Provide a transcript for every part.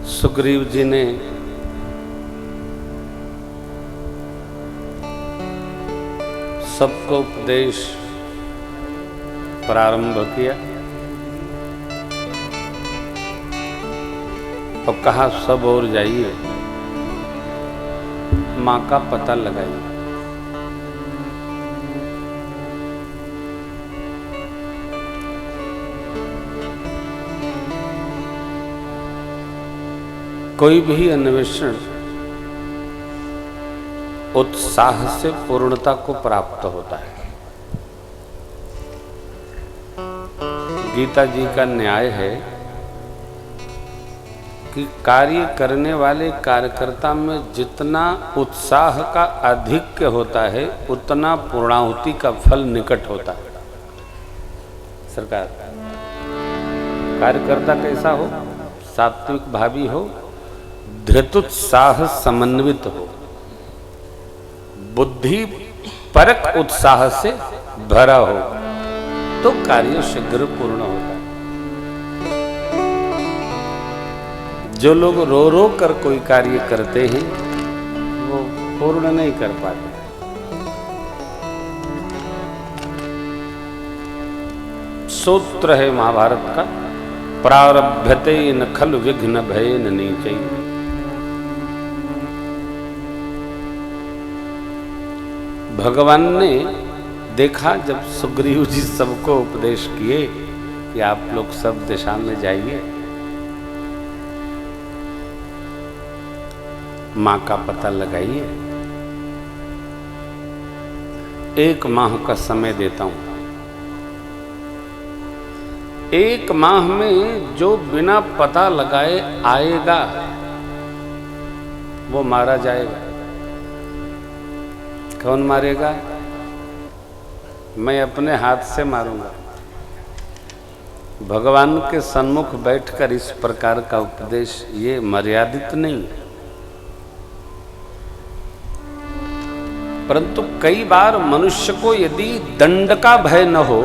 सुग्रीव जी ने सबको उपदेश प्रारंभ किया और कहा सब और जाइए, मां का पता लगाइए। कोई भी अन्वेषण उत्साह से पूर्णता को प्राप्त होता है। गीता जी का न्याय है कि कार्य करने वाले कार्यकर्ता में जितना उत्साह का अधिक्य होता है उतना पूर्णाहुति का फल निकट होता है। सरकार कार्यकर्ता कैसा हो? सात्विक भावी हो, धृतोत्साह समन्वित हो, बुद्धि परक उत्साह से भरा हो, तो कार्य शीघ्र पूर्ण होता है। जो लोग रो रो कर कोई कार्य करते हैं वो पूर्ण नहीं कर पाते। सूत्र है महाभारत का, प्रारभ्यते न खलु विघ्न भयेन नीचैः। भगवान ने देखा जब सुग्रीव जी सबको उपदेश किए कि आप लोग सब दिशा में जाइए, मां का पता लगाइए, 1 माह का समय देता हूं। 1 माह में जो बिना पता लगाए आएगा वो मारा जाएगा। कौन मारेगा? मैं अपने हाथ से मारूंगा। भगवान के सन्मुख बैठकर इस प्रकार का उपदेश ये मर्यादित नहीं है, परंतु कई बार मनुष्य को यदि दंड का भय न हो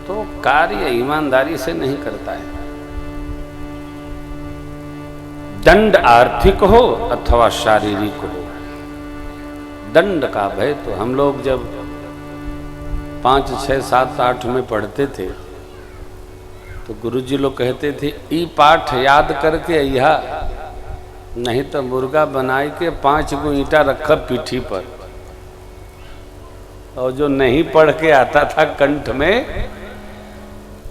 तो कार्य ईमानदारी से नहीं करता है। दंड आर्थिक हो अथवा शारीरिक हो, दंड का भय तो हम लोग जब 5, 6, 7, 8 में पढ़ते थे तो गुरुजी लोग कहते थे ई पाठ याद करके अइहा, नहीं तो मुर्गा बनाए के 5 गो ईंटा रखा पीठी पर। और जो नहीं पढ़ के आता था कंठ में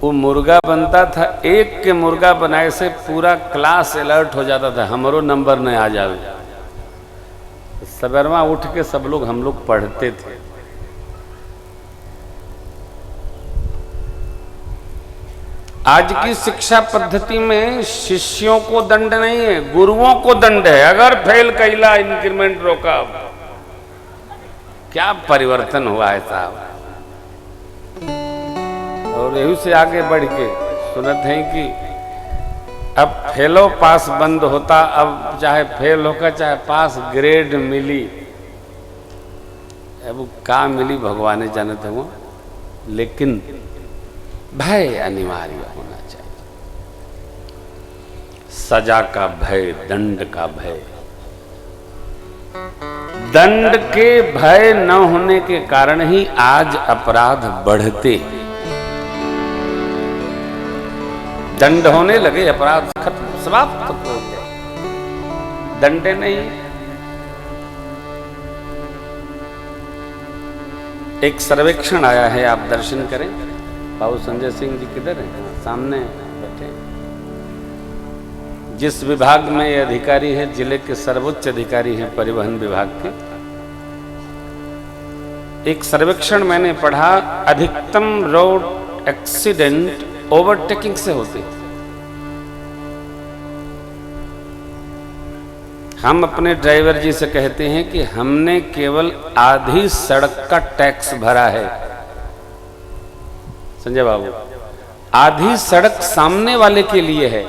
वो मुर्गा बनता था। एक के मुर्गा बनाए से पूरा क्लास अलर्ट हो जाता था, हमारो नंबर न आ जावे। सवेरमा उठ के सब लोग हम लोग पढ़ते थे। आज की शिक्षा पद्धति में शिष्यों को दंड नहीं है, गुरुओं को दंड है। अगर फेल कैला इंक्रीमेंट रोका। क्या परिवर्तन हुआ है साहब। और यही से आगे बढ़ के सुनत है कि अब फेलो पास बंद होता, अब चाहे फेल होकर चाहे पास ग्रेड मिली। अब का मिली भगवान जानते हो, लेकिन भय अनिवार्य होना चाहिए। सजा का भय, दंड का भय। दंड के भय न होने के कारण ही आज अपराध बढ़ते। दंड होने लगे अपराध खत्म, समाप्त हो गया। दंडे नहीं। एक सर्वेक्षण आया है, आप दर्शन करें। बाबू संजय सिंह जी किधर हैं? सामने बैठे। जिस विभाग में ये अधिकारी है, जिले के सर्वोच्च अधिकारी हैं परिवहन विभाग के, एक सर्वेक्षण मैंने पढ़ा। अधिकतम रोड एक्सीडेंट ओवरटेकिंग से होते। हम अपने ड्राइवर जी से कहते हैं कि हमने केवल आधी सड़क का टैक्स भरा है। संजय बाबू, आधी सड़क सामने वाले के लिए है।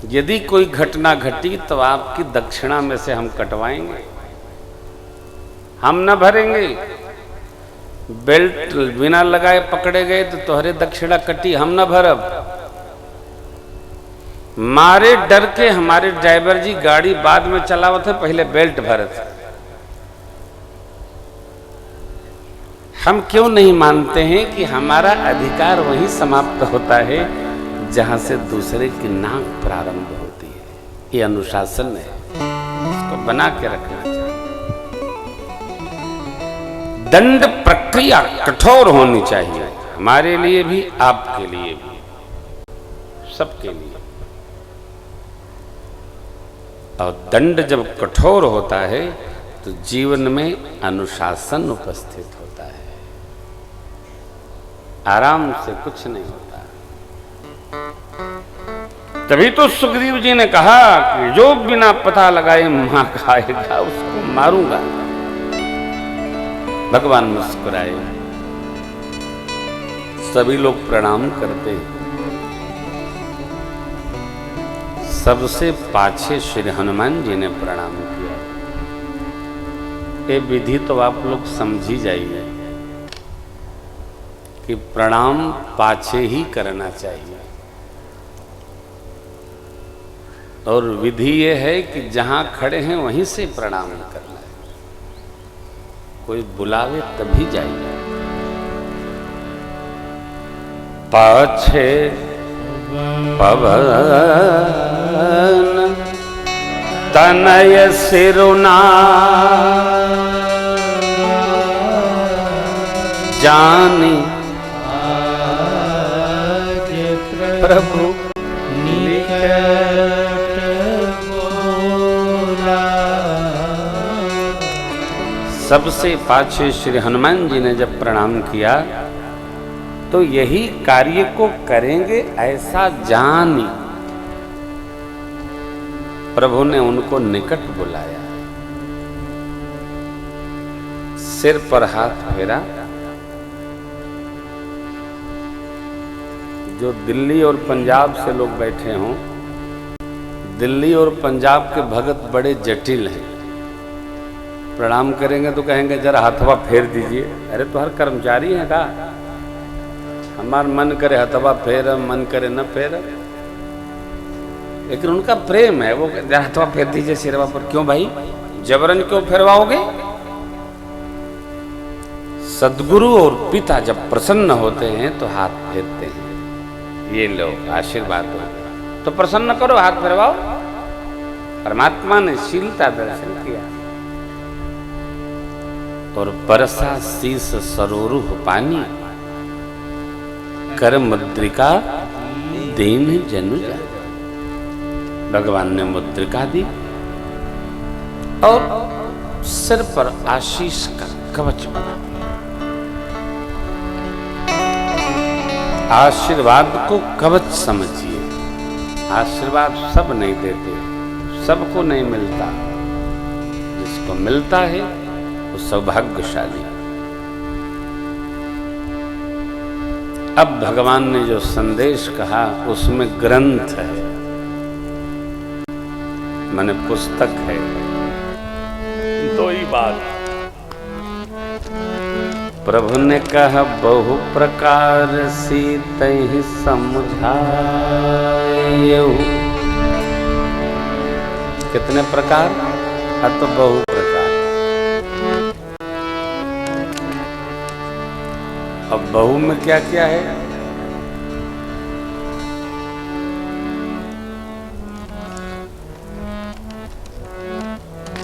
यदि कोई घटना घटी तो आपकी दक्षिणा में से हम कटवाएंगे, हम न भरेंगे। बेल्ट बिना लगाए पकड़े गए तो तोहरे दक्षिणा कटी, हम न भरब। मारे डर के हमारे ड्राइवर जी गाड़ी बाद में चलावत है, पहले बेल्ट भरत। हम क्यों नहीं मानते हैं कि हमारा अधिकार वहीं समाप्त होता है जहां से दूसरे की नाक प्रारंभ होती है। ये अनुशासन है, इसको बना के रखना चाहिए। दंड प्रक्रिया कठोर होनी चाहिए, हमारे लिए भी, आपके लिए भी, सबके लिए। और दंड जब कठोर होता है तो जीवन में अनुशासन उपस्थित होता है, आराम से कुछ नहीं होता। तभी तो सुखदेव जी ने कहा कि जो बिना पता लगाए मां खाएगा उसको मारूंगा। भगवान मुस्कुराए, सभी लोग प्रणाम करते। सबसे पाछे श्री हनुमान जी ने प्रणाम किया। ये विधि तो आप लोग समझ ही जाइए कि प्रणाम पाछे ही करना चाहिए। और विधि ये है कि जहां खड़े हैं वहीं से प्रणाम करना है, कोई बुलावे तभी जाइए। पाछे पवन तनय सिरुना जानी प्रभु निकट बोला। सबसे पाछे श्री हनुमान जी ने जब प्रणाम किया तो यही कार्य को करेंगे ऐसा जानी प्रभु ने उनको निकट बुलाया। सिर पर हाथ फेरा। जो दिल्ली और पंजाब से लोग बैठे हों, दिल्ली और पंजाब के भगत बड़े जटिल हैं। प्रणाम करेंगे तो कहेंगे जरा हथवा फेर दीजिए। अरे तो हर कर्मचारी है का, हमार मन करे हथवा फेर, मन करे न फेर। लेकिन उनका प्रेम है, वो जरा हथवा फेर दीजिए सिरवा पर। क्यों भाई, जबरन क्यों फेरवाओगे? सदगुरु और पिता जब प्रसन्न होते हैं तो हाथ फेरते हैं। ये लो आशीर्वाद हो, तो प्रसन्न करो, हाथ फेरवाओ। परमात्मा ने शीलता दर्शन किया और बरसा शीस सरोरुह पानी, कर मुद्रिका दीन जनुजा। भगवान ने मुद्रिका दी और सिर पर आशीष का कवच बना दिया। आशीर्वाद को कवच समझिए। आशीर्वाद सब नहीं देते, सबको नहीं मिलता। जिसको मिलता है वो सौभाग्यशाली। अब भगवान ने जो संदेश कहा उसमें ग्रंथ है, माने पुस्तक है। दो ही बात प्रभु ने कहा, बहु प्रकार सीतहि समझायहु। कितने प्रकार? तो बहु प्रकार। अब बहु में क्या क्या है?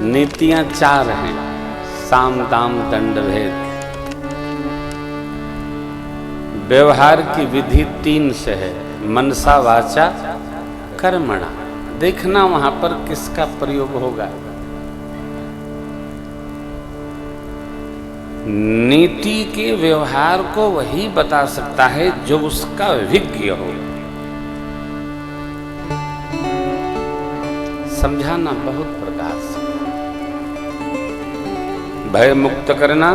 नीतियां चार हैं, साम दाम दंड भेद। व्यवहार की विधि 3 से है, मनसा वाचा कर्मणा। देखना वहां पर किसका प्रयोग होगा। नीति के व्यवहार को वही बता सकता है जो उसका विज्ञ हो। समझाना बहुत प्रकार से, भय मुक्त करना,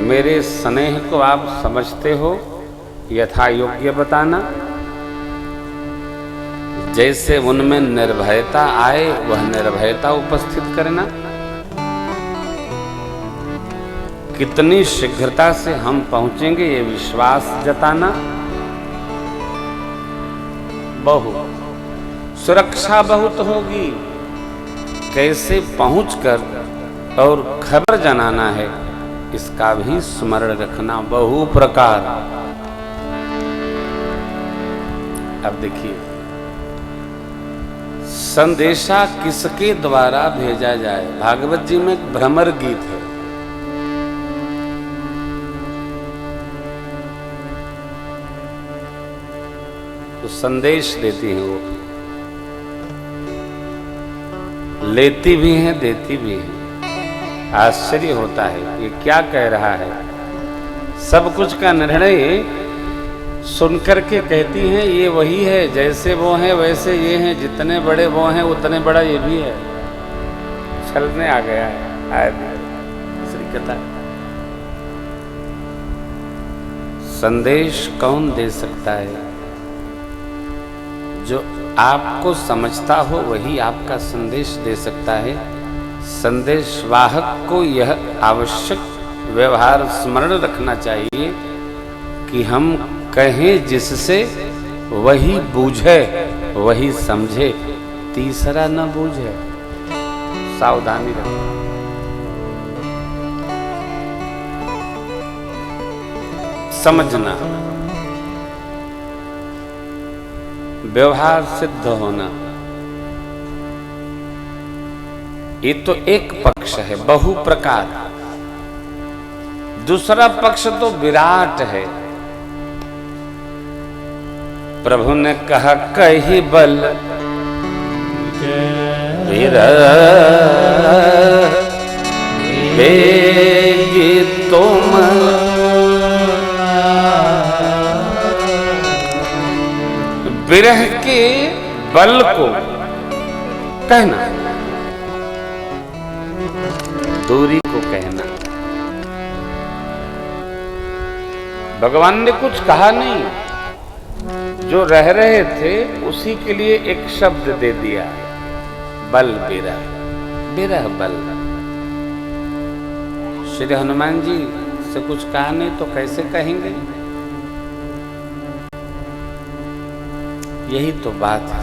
मेरे स्नेह को आप समझते हो, यथा योग्य बताना। जैसे उनमें निर्भयता आए वह निर्भयता उपस्थित करना। कितनी शीघ्रता से हम पहुंचेंगे ये विश्वास जताना। बहुत सुरक्षा बहुत होगी, कैसे पहुंचकर और खबर जनाना है इसका भी स्मरण रखना बहु प्रकार। अब देखिए, संदेशा किसके द्वारा भेजा जाए। भागवत जी में एक भ्रमर गीत है, तो संदेश देती हैं वो, लेती भी हैं देती भी हैं। आश्चर्य होता है ये क्या कह रहा है। सब कुछ का निर्णय सुनकर के कहती हैं ये वही है, जैसे वो हैं वैसे ये हैं, जितने बड़े वो हैं उतने बड़ा ये भी है। छलने आ गया है श्री कथा। संदेश कौन दे सकता है? जो आपको समझता हो वही आपका संदेश दे सकता है। संदेश वाहक को यह आवश्यक व्यवहार स्मरण रखना चाहिए कि हम कहें जिससे वही बूझे वही समझे, तीसरा न बूझे। सावधानी रखें। समझना, व्यवहार सिद्ध होना, ये तो एक पक्ष है बहु प्रकार। दूसरा पक्ष तो विराट है। प्रभु ने कहा कही बल बेगी तुम विरह के बल को कहना, दूरी को कहना। भगवान ने कुछ कहा नहीं, जो रह रहे थे उसी के लिए एक शब्द दे दिया, बल विरह, विरह बल। श्री हनुमान जी से कुछ कहा नहीं तो कैसे कहेंगे? यही तो बात है